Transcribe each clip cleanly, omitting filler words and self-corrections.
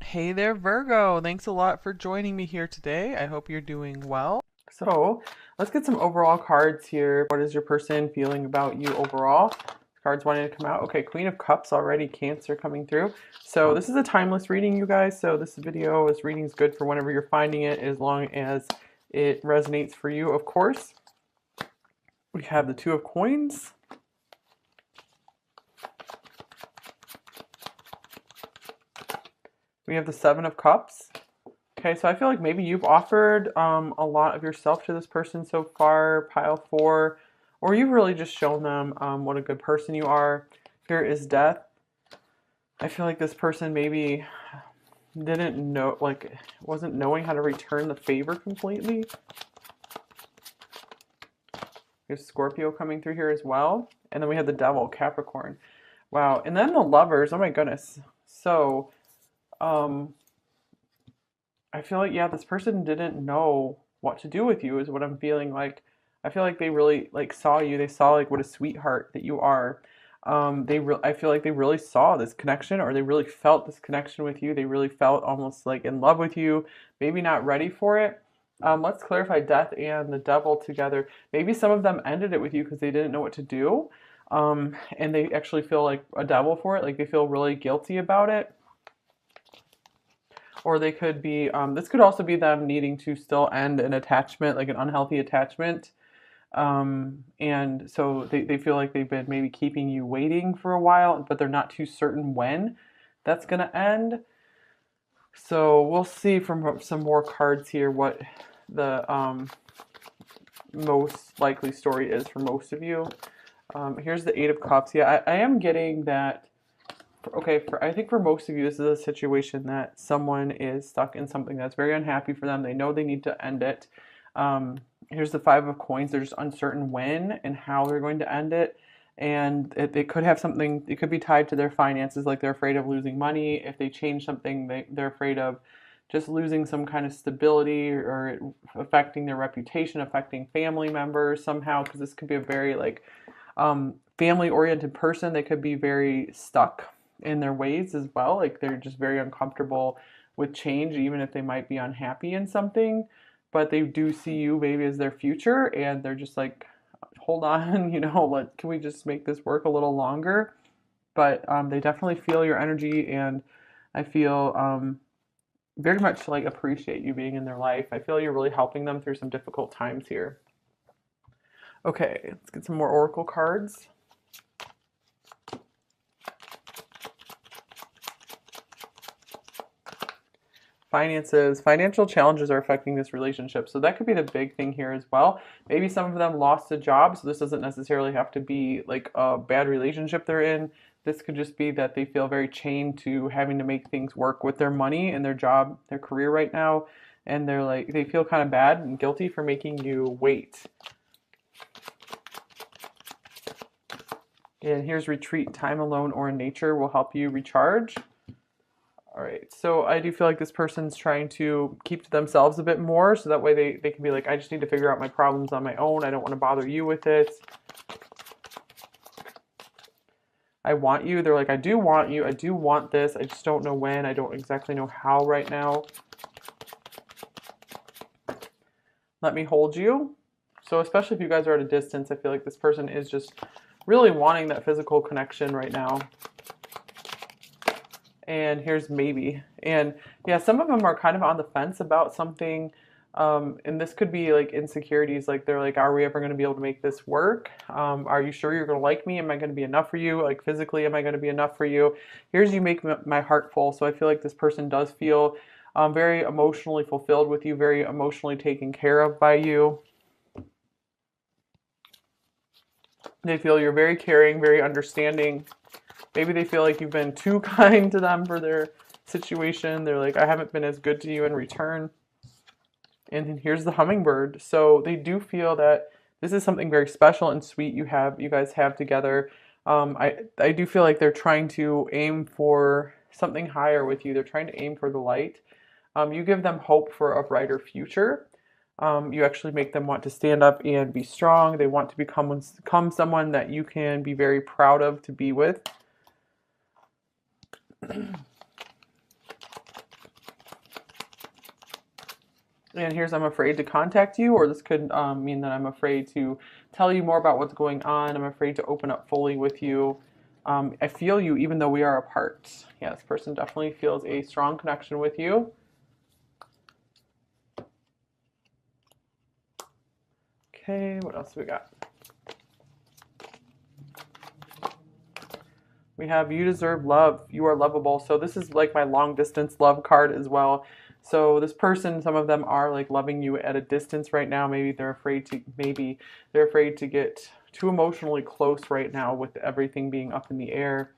Hey there, Virgo. Thanks a lot for joining me here today. I hope you're doing well. So, let's get some overall cards here. What is your person feeling about you overall? Cards wanting to come out. Okay, Queen of Cups already, Cancer coming through. So, this is a timeless reading, you guys. So, this reading is good for whenever you're finding it, as long as it resonates for you, of course. We have the Two of Coins. We have the Seven of Cups. Okay, so I feel like maybe you've offered a lot of yourself to this person so far, pile four, or you've really just shown them what a good person you are. Here is Death. I feel like this person maybe didn't know, like, wasn't knowing how to return the favor completely. Here's Scorpio coming through here as well. And then we have the Devil, Capricorn. Wow. And then the Lovers. Oh my goodness. So, I feel like, yeah, this person didn't know what to do with you is what I'm feeling like. I feel like they really like saw you. They saw like what a sweetheart that you are. I feel like they really saw this connection, or they really felt this connection with you. They really felt almost like in love with you, maybe not ready for it. Let's clarify Death and the Devil together. Maybe some of them ended it with you because they didn't know what to do. And they actually feel like a devil for it. Like they feel really guilty about it. Or they could be, this could also be them needing to still end an attachment, like an unhealthy attachment. And so they feel like they've been maybe keeping you waiting for a while, but they're not too certain when that's going to end. So we'll see from some more cards here what the most likely story is for most of you. Here's the Eight of Cups. Yeah, I am getting that. Okay, I think for most of you, this is a situation that someone is stuck in something that's very unhappy for them. They know they need to end it. Here's the Five of Coins. They're just uncertain when and how they're going to end it. And it could have something, it could be tied to their finances, like they're afraid of losing money. If they change something, they're afraid of just losing some kind of stability, or it affecting their reputation, affecting family members somehow, because this could be a very like family-oriented person. They could be very stuck in their ways as well. Like they're just very uncomfortable with change, even if they might be unhappy in something, but they do see you maybe as their future, and they're just like, hold on, can we just make this work a little longer? But they definitely feel your energy, and I feel very much like appreciate you being in their life. I feel you're really helping them through some difficult times here. Okay, let's get some more oracle cards. Finances, financial challenges are affecting this relationship. So that could be the big thing here as well. Maybe some of them lost a job, so this doesn't necessarily have to be like a bad relationship they're in. This could just be that they feel very chained to having to make things work with their money and their job, their career right now. And they're like, they feel kind of bad and guilty for making you wait. And here's retreat. Time alone or in nature will help you recharge. All right, so I do feel like this person's trying to keep to themselves a bit more, so that way they can be like, I just need to figure out my problems on my own. I don't want to bother you with it. I want you. They're like, I do want you. I do want this. I just don't know when. I don't exactly know how right now. Let me hold you. So especially if you guys are at a distance, I feel like this person is just really wanting that physical connection right now. And here's maybe. And yeah, some of them are kind of on the fence about something. And this could be like insecurities. Like they're like, are we ever going to be able to make this work? Are you sure you're going to like me? Am I going to be enough for you? Like physically, am I going to be enough for you? Here's you make my heart full. So I feel like this person does feel very emotionally fulfilled with you, very emotionally taken care of by you. They feel you're very caring, very understanding. Maybe they feel like you've been too kind to them for their situation. They're like, I haven't been as good to you in return. And then here's the hummingbird. So they do feel that this is something very special and sweet you guys have together. I do feel like they're trying to aim for something higher with you. They're trying to aim for the light. You give them hope for a brighter future. You actually make them want to stand up and be strong. They want to become someone that you can be very proud of to be with. And here's I'm afraid to contact you, or this could mean that I'm afraid to tell you more about what's going on. I'm afraid to open up fully with you. I feel you even though we are apart. Yeah, this person definitely feels a strong connection with you. Okay, what else do we got? We have you deserve love. You are lovable. So this is like my long distance love card as well. So this person, some of them are like loving you at a distance right now. Maybe they're afraid to get too emotionally close right now with everything being up in the air.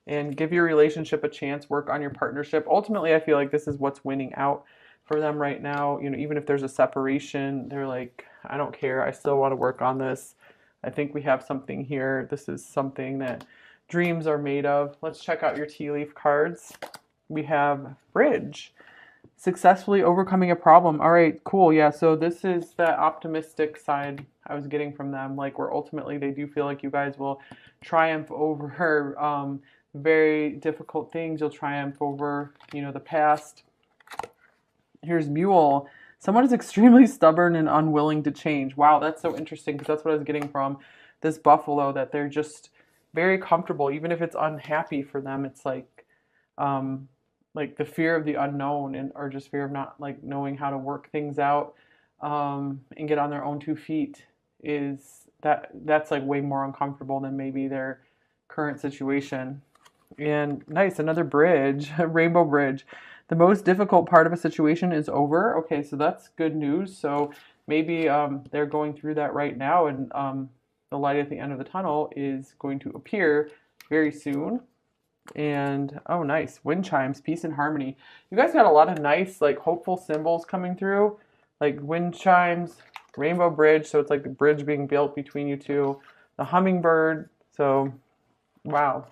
And give your relationship a chance, work on your partnership. Ultimately, I feel like this is what's winning out for them right now. You know, even if there's a separation, they're like, I don't care. I still want to work on this. I think we have something here. This is something that dreams are made of. Let's check out your tea leaf cards. We have bridge. Successfully overcoming a problem. All right, cool. Yeah, so this is that optimistic side I was getting from them, like where ultimately they do feel like you guys will triumph over very difficult things. You'll triumph over, you know, the past. Here's mule. Someone is extremely stubborn and unwilling to change. Wow, that's so interesting because that's what I was getting from this buffalo, that they're just very comfortable, even if it's unhappy for them. It's like the fear of the unknown, and or just fear of not like knowing how to work things out and get on their own 2 feet, is that's like way more uncomfortable than maybe their current situation. And nice, another bridge, a rainbow bridge. The most difficult part of a situation is over. Okay, so that's good news. So maybe they're going through that right now, and the light at the end of the tunnel is going to appear very soon. And oh, nice, wind chimes, peace and harmony. You guys got a lot of nice, like hopeful symbols coming through, like wind chimes, rainbow bridge. So it's like the bridge being built between you two. The hummingbird. So, wow.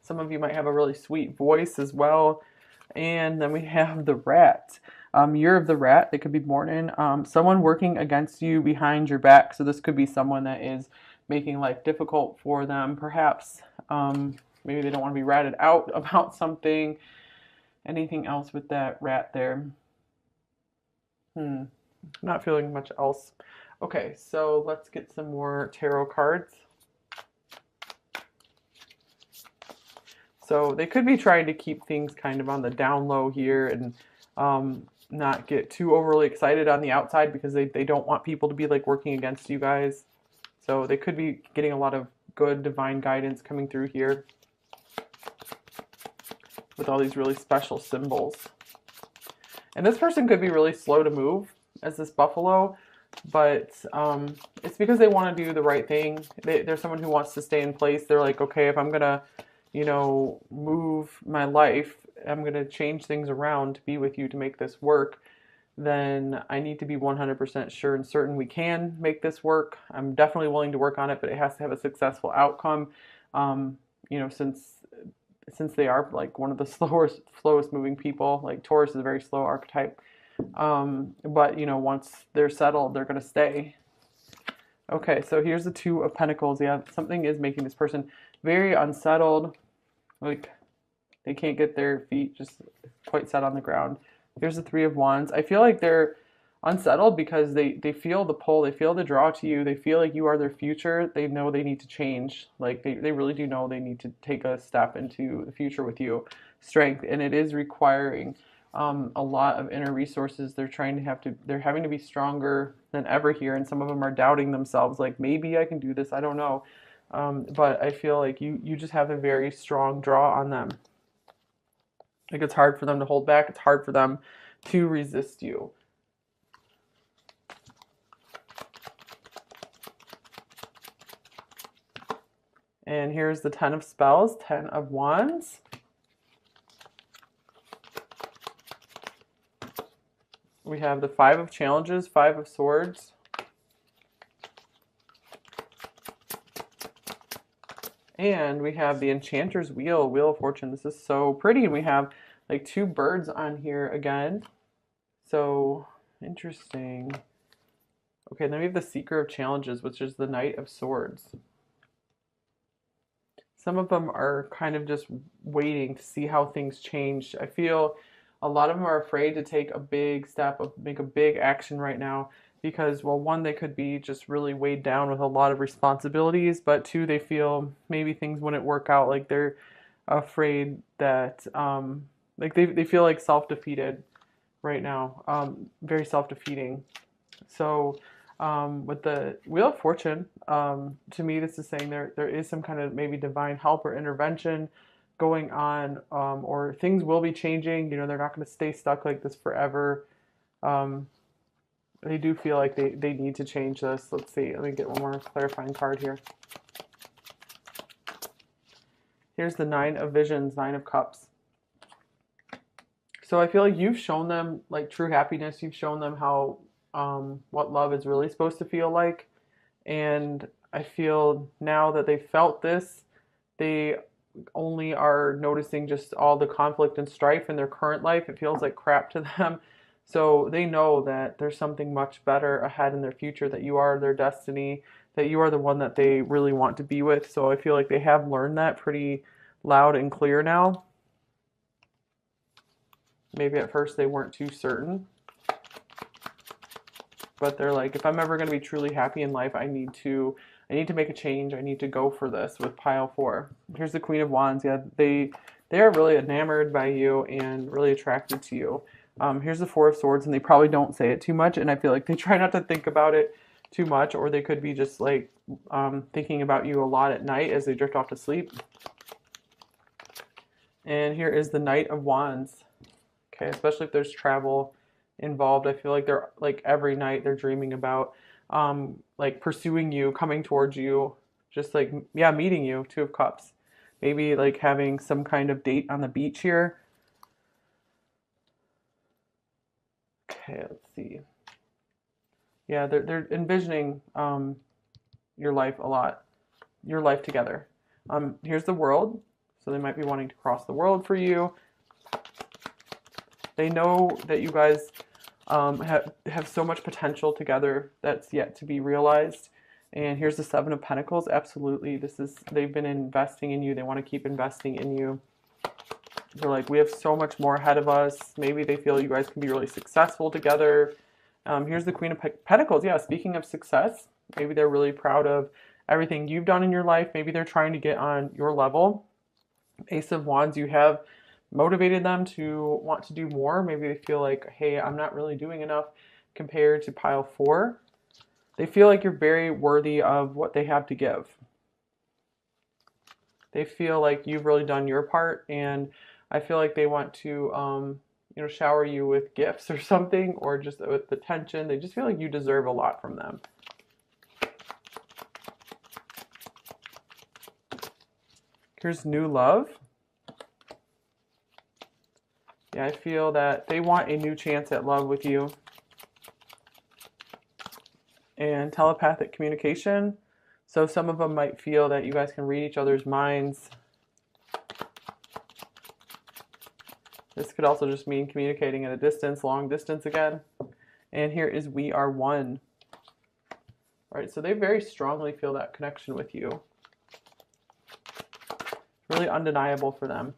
Some of you might have a really sweet voice as well. And then we have the rat. Year of the rat, they could be born in. Someone working against you behind your back. So this could be someone that is making life difficult for them. Perhaps maybe they don't want to be ratted out about something. Anything else with that rat there? Not feeling much else. Okay, so let's get some more tarot cards. So they could be trying to keep things kind of on the down low here, and not get too overly excited on the outside because they don't want people to be like working against you guys. So they could be getting a lot of good divine guidance coming through here with all these really special symbols. And this person could be really slow to move as this buffalo, but it's because they want to do the right thing. They're someone who wants to stay in place. They're like, okay, if I'm going to, you know, move my life, I'm going to change things around to be with you to make this work, then I need to be 100% sure and certain we can make this work. I'm definitely willing to work on it, but it has to have a successful outcome. You know, since they are like one of the slowest moving people, like Taurus is a very slow archetype. But you know, once they're settled, they're going to stay. Okay, so here's the Two of Pentacles. Yeah, something is making this person very unsettled. Like they can't get their feet just quite set on the ground. Here's the Three of Wands. I feel like they're unsettled because they feel the pull, they feel the draw to you, they feel like you are their future. They know they need to change. Like they really do know they need to take a step into the future with you. Strength, and it is requiring a lot of inner resources. They're having to be stronger than ever here, and some of them are doubting themselves, like maybe I can do this, I don't know. But I feel like you just have a very strong draw on them. Like it's hard for them to hold back. It's hard for them to resist you. And here's the Ten of Spells, Ten of Wands. We have the Five of Challenges, Five of Swords. And we have the Enchanter's Wheel, Wheel of Fortune. This is so pretty. And we have like two birds on here again. So interesting. Okay, then we have the Seeker of Challenges, which is the Knight of Swords. Some of them are kind of just waiting to see how things change. I feel a lot of them are afraid to take a big step, make a big action right now because, well, one, they could be just really weighed down with a lot of responsibilities, but two, they feel maybe things wouldn't work out. Like they're afraid that, like they feel like self-defeated right now, very self-defeating. So, with the Wheel of Fortune, to me, this is saying there is some kind of maybe divine help or intervention going on, or things will be changing. You know, they're not going to stay stuck like this forever. Um, they do feel like they need to change this. Let's see. Let me get one more clarifying card here. Here's the Nine of Visions, Nine of Cups. So I feel like you've shown them like true happiness. You've shown them how what love is really supposed to feel like. And I feel now that they felt this, they only are noticing just all the conflict and strife in their current life. It feels like crap to them. So they know that there's something much better ahead in their future, that you are their destiny, that you are the one that they really want to be with. So I feel like they have learned that pretty loud and clear now. Maybe at first they weren't too certain, but they're like, if I'm ever going to be truly happy in life, I need to make a change. I need to go for this with pile 4. Here's the Queen of Wands. Yeah, they are really enamored by you and really attracted to you. Here's the Four of Swords, and they probably don't say it too much, and I feel like they try not to think about it too much, or they could be just like thinking about you a lot at night as they drift off to sleep. And here is the Knight of Wands. Okay, especially if there's travel involved. I feel like they're like every night they're dreaming about like pursuing you, coming towards you, just like, yeah, meeting you. Two of Cups. Maybe like having some kind of date on the beach here. Okay, let's see. Yeah, they're envisioning your life a lot, your life together. Here's the World. So they might be wanting to cross the world for you. They know that you guys have so much potential together that's yet to be realized. And here's the Seven of Pentacles. Absolutely, they've been investing in you. They want to keep investing in you. They're like, we have so much more ahead of us. Maybe they feel you guys can be really successful together. Here's the Queen of Pentacles. Yeah, speaking of success, maybe they're really proud of everything you've done in your life. Maybe they're trying to get on your level. Ace of Wands, you have motivated them to want to do more. Maybe they feel like, hey, I'm not really doing enough compared to pile 4. They feel like you're very worthy of what they have to give. They feel like you've really done your part, and I feel like they want to you know, shower you with gifts or something, or just with attention. They just feel like you deserve a lot from them. Here's New Love. Yeah, I feel that they want a new chance at love with you. And telepathic communication. So some of them might feel that you guys can read each other's minds. This could also just mean communicating at a distance, long distance again. And here is We Are One. All right, so they very strongly feel that connection with you. Really undeniable for them.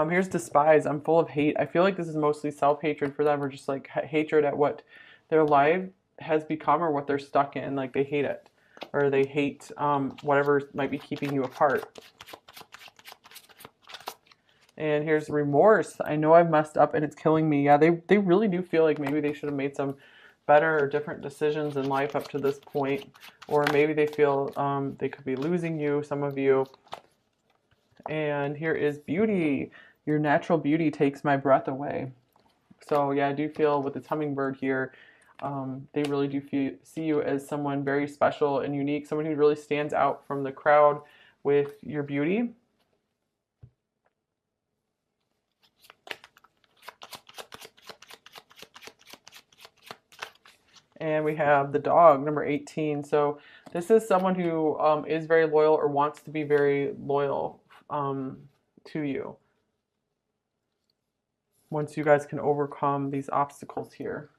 Here's Despise. I'm full of hate. I feel like this is mostly self-hatred for them, or just like hatred at what their life has become or what they're stuck in. Like they hate it, or they hate whatever might be keeping you apart. And here's Remorse. I know I've messed up and it's killing me. Yeah, they really do feel like maybe they should have made some better or different decisions in life up to this point. Or maybe they feel they could be losing you, some of you. And here is Beauty. Your natural beauty takes my breath away. So yeah, I do feel with this hummingbird here, they really do see you as someone very special and unique, someone who really stands out from the crowd with your beauty. And we have the Dog, number 18. So this is someone who is very loyal or wants to be very loyal to you. Once you guys can overcome these obstacles here.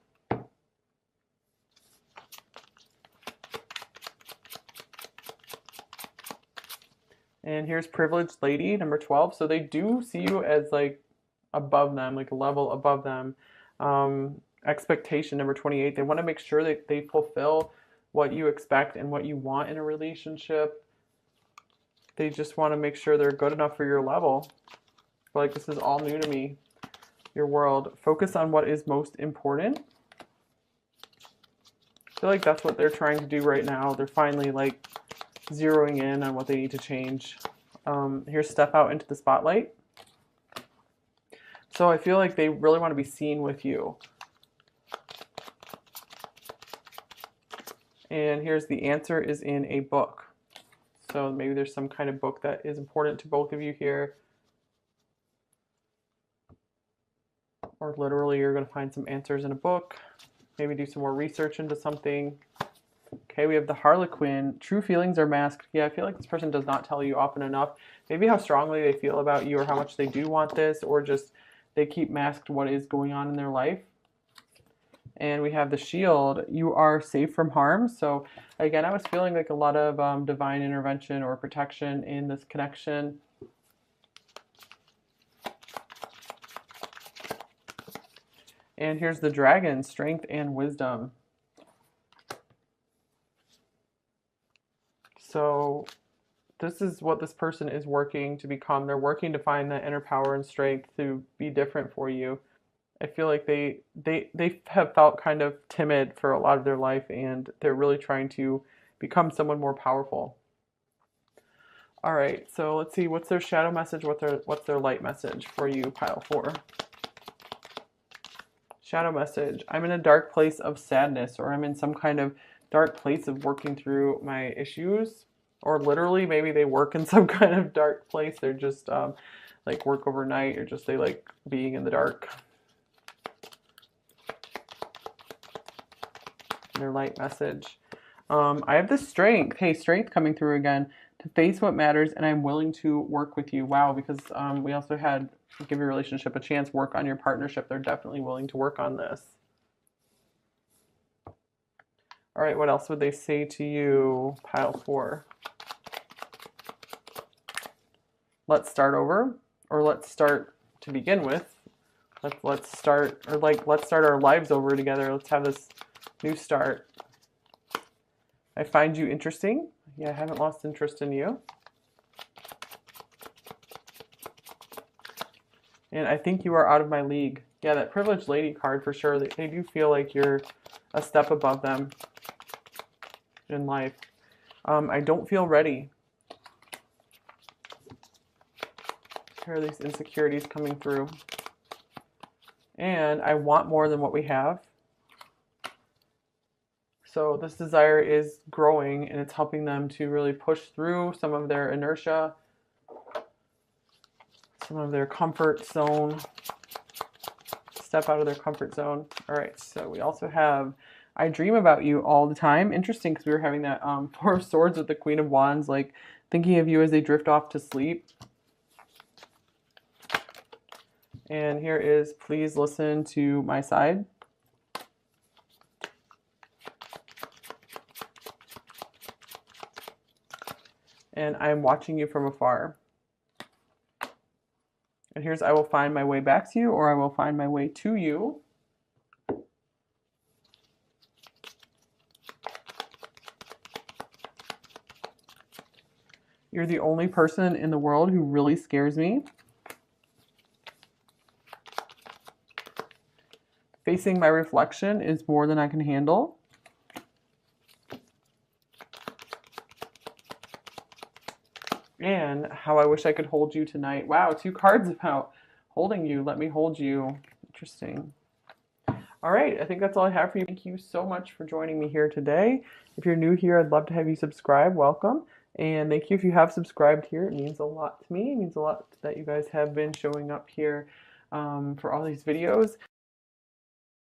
And here's privileged lady, number 12. So they do see you as like above them, like a level above them. Expectation, number 28. They want to make sure that they fulfill what you expect and what you want in a relationship. They just want to make sure they're good enough for your level. Like, this is all new to me, your world. Focus on what is most important. I feel like that's what they're trying to do right now. They're finally like zeroing in on what they need to change. Here's step out into the spotlight. So I feel like they really want to be seen with you. And here's the answer is in a book. So maybe there's some kind of book that is important to both of you here. Or literally you're going to find some answers in a book. Maybe do some more research into something. Okay, we have the Harlequin. True feelings are masked. Yeah, I feel like this person does not tell you often enough. Maybe how strongly they feel about you or how much they do want this, or just they keep masked what is going on in their life. And we have the Shield. You are safe from harm. So again, I was feeling like a lot of divine intervention or protection in this connection. And here's the Dragon, strength and wisdom. So this is what this person is working to become. They're working to find that inner power and strength to be different for you. I feel like they have felt kind of timid for a lot of their life, and they're really trying to become someone more powerful. All right, so let's see, what's their shadow message? What's their light message for you, pile 4? Shadow message. I'm in a dark place of sadness, or I'm in some kind of dark place of working through my issues. Or literally, maybe they work in some kind of dark place. They're just like work overnight, or just they like being in the dark. Their light message. I have the strength. Hey, strength coming through again. To face what matters, and I'm willing to work with you. Wow, because we also had give your relationship a chance, work on your partnership. They're definitely willing to work on this. All right, what else would they say to you, pile 4? Let's start over, or let's start to begin with. Let's start, or like, let's start our lives over together. Let's have this new start. I find you interesting. Yeah, I haven't lost interest in you. And I think you are out of my league. Yeah, that privileged lady card for sure. They do feel like you're a step above them in life. I don't feel ready. Here are these insecurities coming through. And I want more than what we have. So this desire is growing, and it's helping them to really push through some of their inertia, some of their comfort zone, step out of their comfort zone. All right, so we also have, I dream about you all the time. Interesting, because we were having that 4 of Swords with the Queen of Wands, like thinking of you as they drift off to sleep. And here is, please listen to my side. And I'm watching you from afar. And here's, I will find my way back to you, or I will find my way to you. You're the only person in the world who really scares me. Facing my reflection is more than I can handle. And how I wish I could hold you tonight. Wow, 2 cards about holding you. Let me hold you. Interesting. All right, I think that's all I have for you. Thank you so much for joining me here today. If you're new here, I'd love to have you subscribe. Welcome. And thank you if you have subscribed here. It means a lot to me. It means a lot that you guys have been showing up here for all these videos.